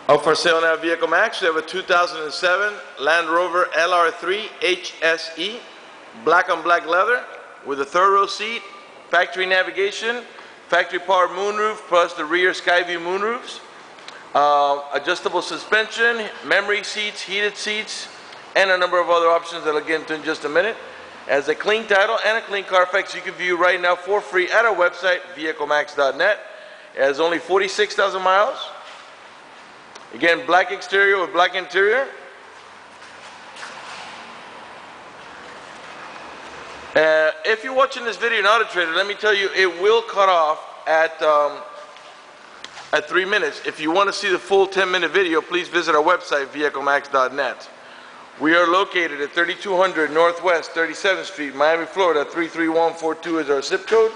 Up for sale now, VEHICLEMAX. We have a 2007 Land Rover LR3 HSE, black on black leather, with a third row seat, factory navigation, factory powered moonroof, plus the rear sky view moonroofs, adjustable suspension, memory seats, heated seats, and a number of other options that I'll get into in just a minute. As a clean title and a clean Carfax, you can view right now for free at our website, VEHICLEMAX.net. It has only 46,000 miles. Again, black exterior with black interior. If you're watching this video in Auto Trader, let me tell you, it will cut off at 3 minutes. If you want to see the full 10-minute video, please visit our website, VEHICLEMAX.net. We are located at 3200 Northwest 37th Street, Miami, Florida. 33142 is our zip code.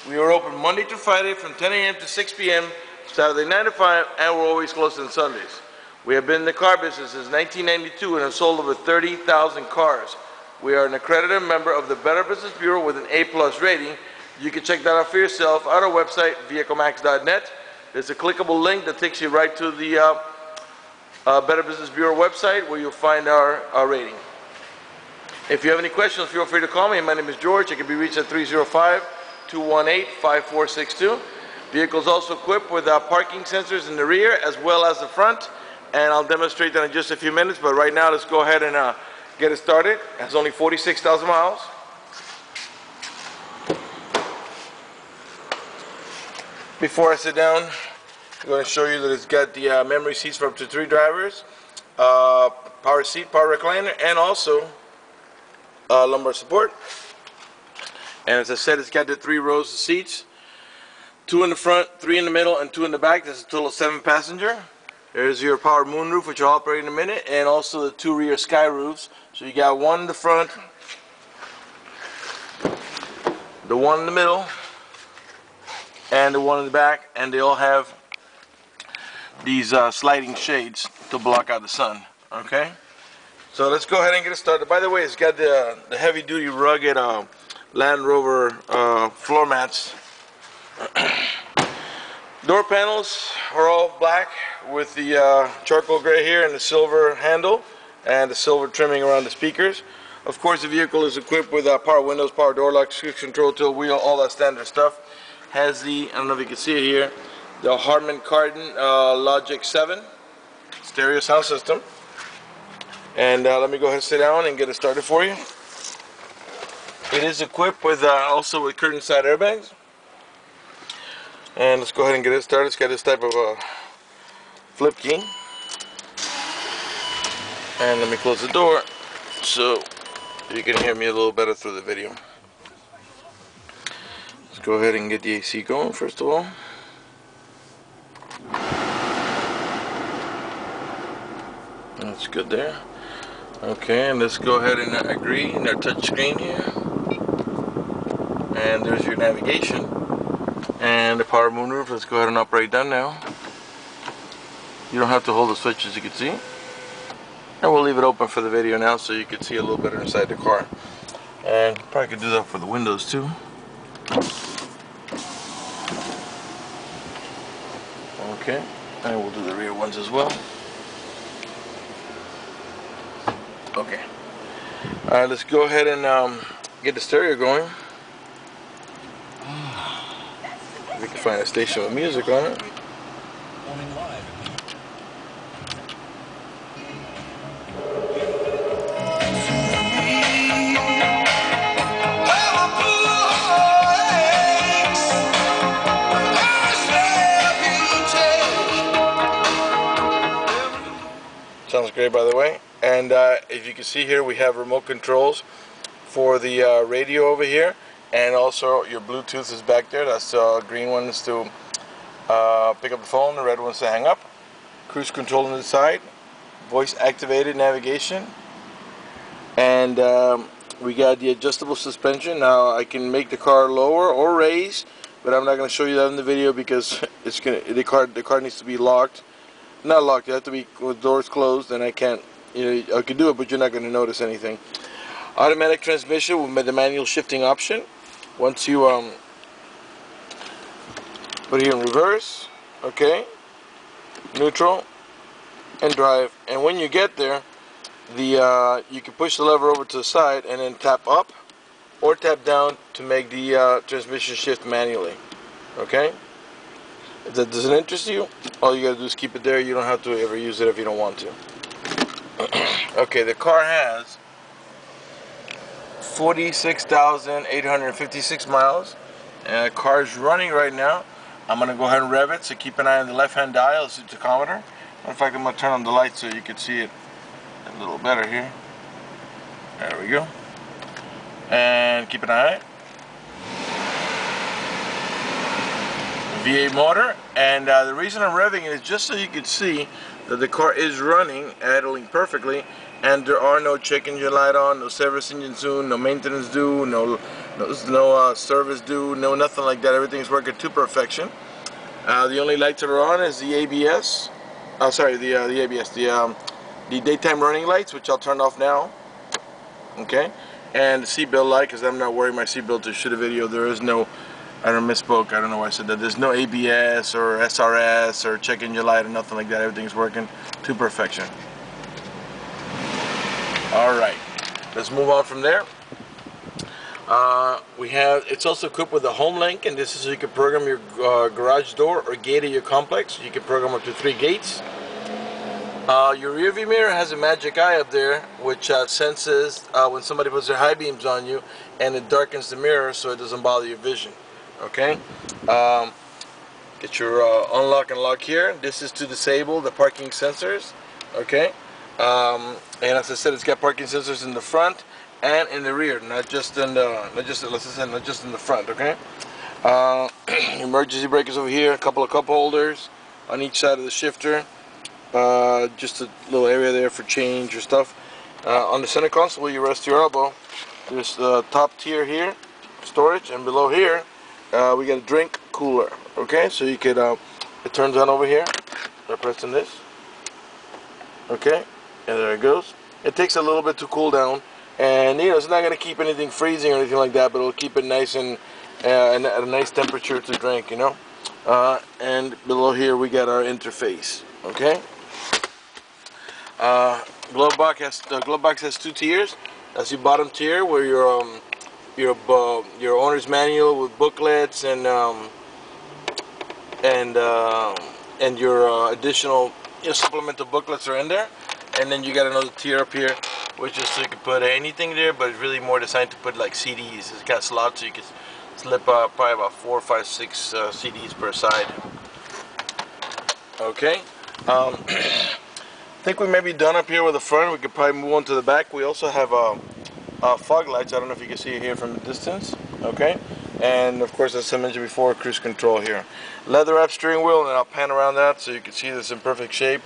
We are open Monday to Friday from 10 a.m. to 6 p.m., Saturday 9 to 5, and we're always closed on Sundays. We have been in the car business since 1992 and have sold over 30,000 cars. We are an accredited member of the Better Business Bureau with an A+ rating. You can check that out for yourself at our website, VEHICLEMAX.net. There's a clickable link that takes you right to the Better Business Bureau website where you'll find our rating. If you have any questions, feel free to call me. My name is George. I can be reached at 305-218-5462. Vehicle is also equipped with parking sensors in the rear as well as the front, and I'll demonstrate that in just a few minutes. But right now, let's go ahead and get it started. It has only 46,000 miles. Before I sit down, I'm going to show you that it's got the memory seats for up to 3 drivers, power seat, power recliner, and also lumbar support. And as I said, it's got the 3 rows of seats. 2 in the front, 3 in the middle, and 2 in the back. That's a total of 7 passenger. There's your power moonroof, which I'll operate in a minute, and also the 2 rear sky roofs. So you got 1 in the front, the 1 in the middle, and the 1 in the back, and they all have these sliding shades to block out the sun. Okay, so let's go ahead and get it started. By the way, it's got the heavy-duty rugged Land Rover floor mats. Door panels are all black with the charcoal gray here and the silver handle and the silver trimming around the speakers. Of course, the vehicle is equipped with power windows, power door locks, cruise control, tilt wheel, all that standard stuff. Has the, I don't know if you can see it here, the HARMAN KARDON Logic 7 stereo sound system. And let me go ahead and sit down and get it started for you. It is equipped with also with curtain side airbags. And let's go ahead and get it started. It's got this type of flip key. And let me close the door so you can hear me a little better through the video. Let's go ahead and get the AC going first of all. That's good there. Okay, and let's go ahead and agree in our touch screen here. And there's your navigation. And the power moonroof, let's go ahead and operate that now. You don't have to hold the switch, as you can see. And we'll leave it open for the video now so you can see a little better inside the car. And probably could do that for the windows too. Okay, and we'll do the rear ones as well. Okay. Alright, let's go ahead and get the stereo going. We can find a station with music on it. Sounds great, by the way. And if you can see here, we have remote controls for the radio over here. And also your Bluetooth is back there. That's the green one is to pick up the phone, the red one's to hang up. Cruise control on the side, voice activated navigation, and we got the adjustable suspension. Now I can make the car lower or raise, but I'm not going to show you that in the video because it's gonna the car needs to be locked. Not locked, you have to be with doors closed, and I can't, you know, I can do it, but you're not going to notice anything. Automatic transmission with the manual shifting option. Once you put it in reverse, okay, neutral, and drive. And when you get there, you can push the lever over to the side and then tap up or tap down to make the transmission shift manually. Okay? If that doesn't interest you, all you gotta do is keep it there. You don't have to ever use it if you don't want to. Okay, the car has 46,856 miles. The car is running right now. I'm gonna go ahead and rev it, so keep an eye on the left-hand dial. It's the tachometer. In fact, I'm gonna turn on the light so you can see it a little better here. There we go. And keep an eye on it. V8 motor, and the reason I'm revving it is just so you can see that the car is running, idling perfectly, and there are no check engine light on, no service engine soon, no maintenance due, no service due, no nothing like that. Everything is working to perfection. The only lights that are on is the ABS. Oh, sorry, the ABS, the daytime running lights, which I'll turn off now. Okay, and the seatbelt light, because I'm not wearing my seatbelt to shoot a video. There is no, I don't misspoke. I don't know why I said that. There's no ABS or SRS or check engine light or nothing like that. Everything's working to perfection. All right, let's move on from there. It's also equipped with a home link, and this is so you can program your garage door or gate of your complex. You can program up to 3 gates. Your rear view mirror has a magic eye up there, which senses when somebody puts their high beams on you, and it darkens the mirror so it doesn't bother your vision. Okay, get your unlock and lock here. This is to disable the parking sensors. Okay, and as I said, it's got parking sensors in the front and in the rear, not just in the front. Okay, emergency brake is over here. A couple of cup holders on each side of the shifter. Just a little area there for change or stuff. On the center console where you rest your elbow, there's the top tier here, storage, and below here we got a drink cooler. Okay, so you could it turns on over here by pressing this. Okay, and there it goes. It takes a little bit to cool down, and you know it's not going to keep anything freezing or anything like that, but it'll keep it nice and at a nice temperature to drink, you know. And below here we got our interface. Okay. Glove box has 2 tiers. That's the bottom tier where your owner's manual with booklets and your additional supplemental booklets are in there. And then you got another tier up here, which is so you can put anything there, but it's really more designed to put like CDs. It's got slots so you can slip probably about 4, 5, 6 CDs per side. Okay. I think we may be done up here with the front. We could probably move on to the back. We also have fog lights. I don't know if you can see it here from a distance. Okay, and of course, as I mentioned before, cruise control here. Leather wrap steering wheel, and I'll pan around that so you can see this in perfect shape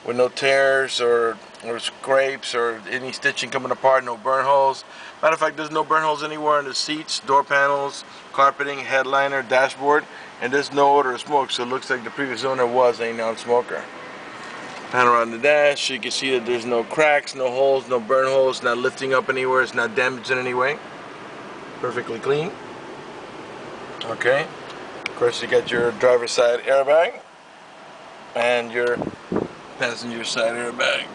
with no tears or scrapes or any stitching coming apart, no burn holes. Matter of fact, there's no burn holes anywhere in the seats, door panels, carpeting, headliner, dashboard, and there's no odor of smoke, so it looks like the previous owner was a non-smoker. Pan around the dash, you can see that there's no cracks, no holes, no burn holes, not lifting up anywhere, it's not damaged in any way. Perfectly clean. Okay. Of course, you got your driver's side airbag and your passenger side airbag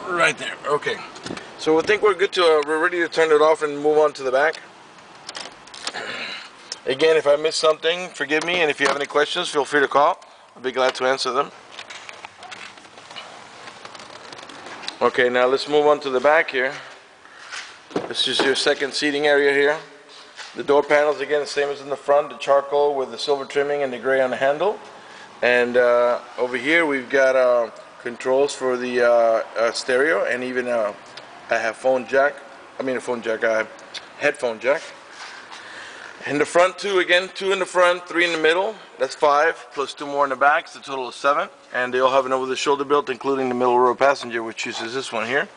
right there. Okay. So I think we're good to, we're ready to turn it off and move on to the back. Again, if I missed something, forgive me, and if you have any questions, feel free to call. I'll be glad to answer them. Okay, now let's move on to the back here. This is your second seating area here. The door panels, again, the same as in the front, the charcoal with the silver trimming and the gray on the handle. And over here we've got controls for the stereo, and even I have headphone jack. In the front, 2 again, 2 in the front, 3 in the middle. That's 5, plus 2 more in the back. It's a total of 7. And they all have an over-the-shoulder belt, including the middle row passenger, which uses this one here.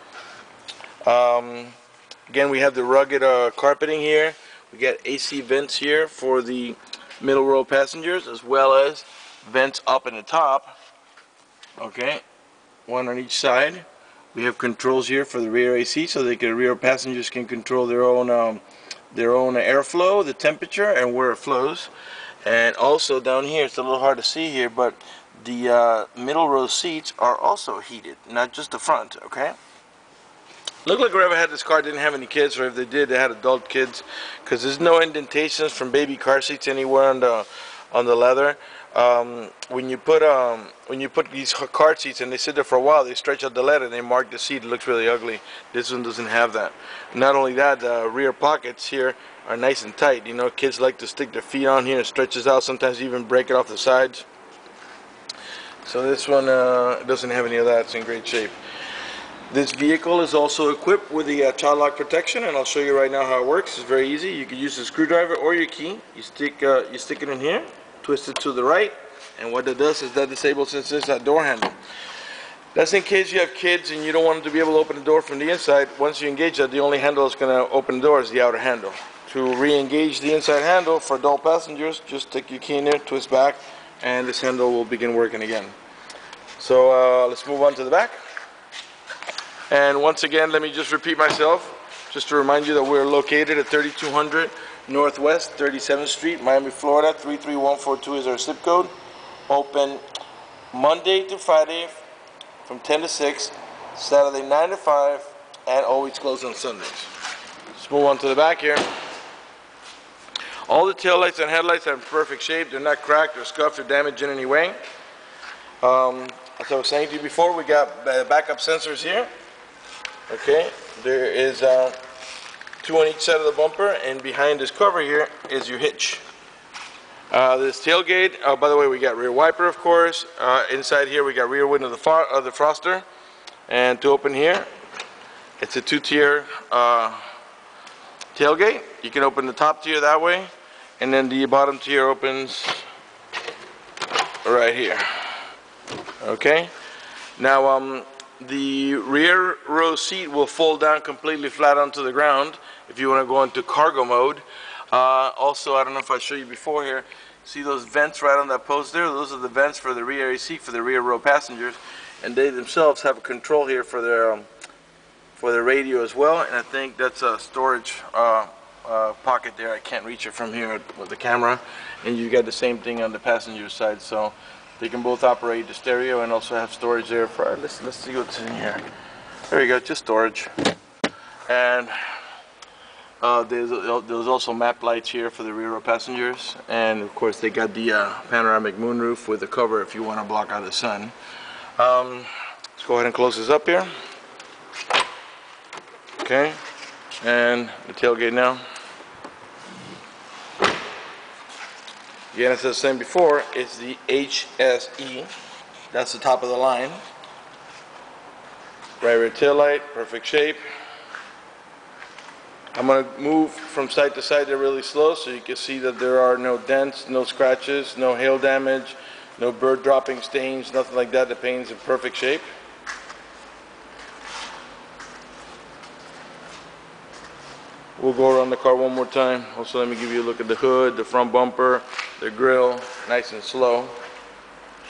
Again, we have the rugged carpeting here. We got AC vents here for the middle row passengers, as well as vents up in the top. Okay, 1 on each side. We have controls here for the rear AC, so the rear passengers can control their own airflow, the temperature, and where it flows. And also down here, it's a little hard to see here, but the middle row seats are also heated, not just the front, okay? Looked like whoever had this car didn't have any kids, or if they did, they had adult kids, because there's no indentations from baby car seats anywhere on the leather. When you put these car seats and they sit there for a while, they stretch out the leather and they mark the seat. It looks really ugly. This one doesn't have that. Not only that, the rear pockets here are nice and tight. You know, kids like to stick their feet on here and stretches out. Sometimes even break it off the sides. So this one doesn't have any of that. It's in great shape. This vehicle is also equipped with the child lock protection, and I'll show you right now how it works. It's very easy. You can use a screwdriver or your key. You stick it in here, twist it to the right, and what that does is that disables this door handle. That's in case you have kids and you don't want them to be able to open the door from the inside. Once you engage that, the only handle that's going to open the door is the outer handle. To re-engage the inside handle for adult passengers, just stick your key in there, twist back, and this handle will begin working again. So let's move on to the back. And once again, let me just repeat myself, just to remind you that we're located at 3200 Northwest 37th Street, Miami, Florida. 33142 is our zip code. Open Monday to Friday from 10 to 6, Saturday 9 to 5, and always closed on Sundays. Let's move on to the back here. All the taillights and headlights are in perfect shape. They're not cracked or scuffed or damaged in any way. As I was saying to you before, we got backup sensors here. Okay, there is 2 on each side of the bumper, and behind this cover here is your hitch. This tailgate, by the way, we got rear wiper, of course. Inside here we got rear window of the froster. And to open here, it's a 2-tier tailgate. You can open the top tier that way, and then the bottom tier opens right here. Okay, now the rear row seat will fold down completely flat onto the ground if you want to go into cargo mode. Also, I don't know if I showed you before here, see those vents right on that post there? Those are the vents for the rear AC for the rear row passengers, and they themselves have a control here for their radio as well. And I think that's a storage pocket there. I can't reach it from here with the camera. And you got the same thing on the passenger side, so they can both operate the stereo and also have storage there for, let's see what's in here. There you go, just storage. And there's also map lights here for the rear row passengers. And of course they got the panoramic moonroof with the cover if you want to block out the sun. Let's go ahead and close this up here. Okay, and the tailgate now. Again, as I was saying before, it's the HSE. That's the top of the line. Right rear tail light, perfect shape. I'm going to move from side to side there really slow so you can see that there are no dents, no scratches, no hail damage, no bird dropping stains, nothing like that. The paint's in perfect shape. We'll go around the car one more time. Also, let me give you a look at the hood, the front bumper, the grille, nice and slow.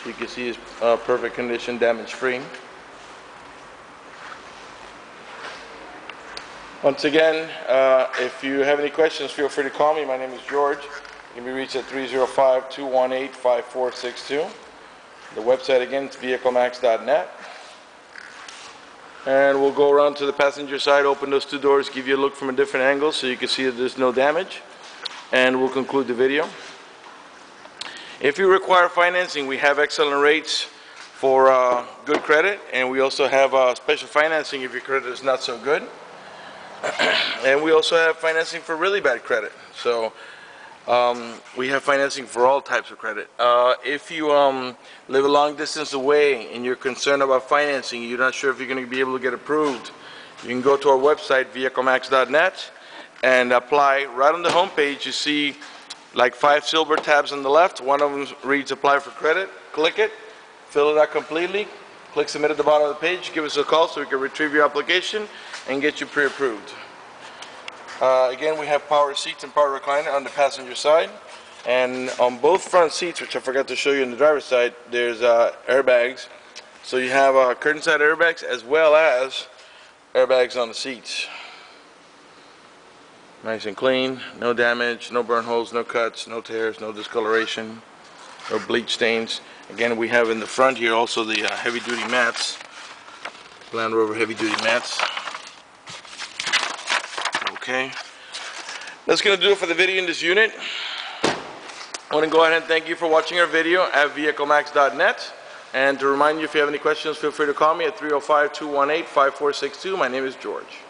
So you can see it's perfect condition, damage free. Once again, if you have any questions, feel free to call me. My name is George. You can be reached at 305-218-5462. The website again is VEHICLEMAX.net. And we'll go around to the passenger side, open those 2 doors, give you a look from a different angle so you can see that there's no damage. And we'll conclude the video. If you require financing, we have excellent rates for good credit, and we also have special financing if your credit is not so good. And we also have financing for really bad credit. So we have financing for all types of credit. If you live a long distance away and you're concerned about financing, you're not sure if you're going to be able to get approved, you can go to our website, VEHICLEMAX.net, and apply. Right on the home page, you see like 5 silver tabs on the left. One of them reads Apply for Credit. Click it, fill it out completely, click Submit at the bottom of the page, give us a call so we can retrieve your application and get you pre-approved. Again, we have power seats and power recliner on the passenger side, and on both front seats, which I forgot to show you on the driver's side, there's airbags. So you have curtain side airbags as well as airbags on the seats. Nice and clean, no damage, no burn holes, no cuts, no tears, no discoloration, no bleach stains. Again, we have in the front here also the heavy-duty mats, Land Rover heavy-duty mats. Okay, that's going to do it for the video in this unit. I want to go ahead and thank you for watching our video at VEHICLEMAX.net. And to remind you, if you have any questions, feel free to call me at 305-218-5462. My name is George.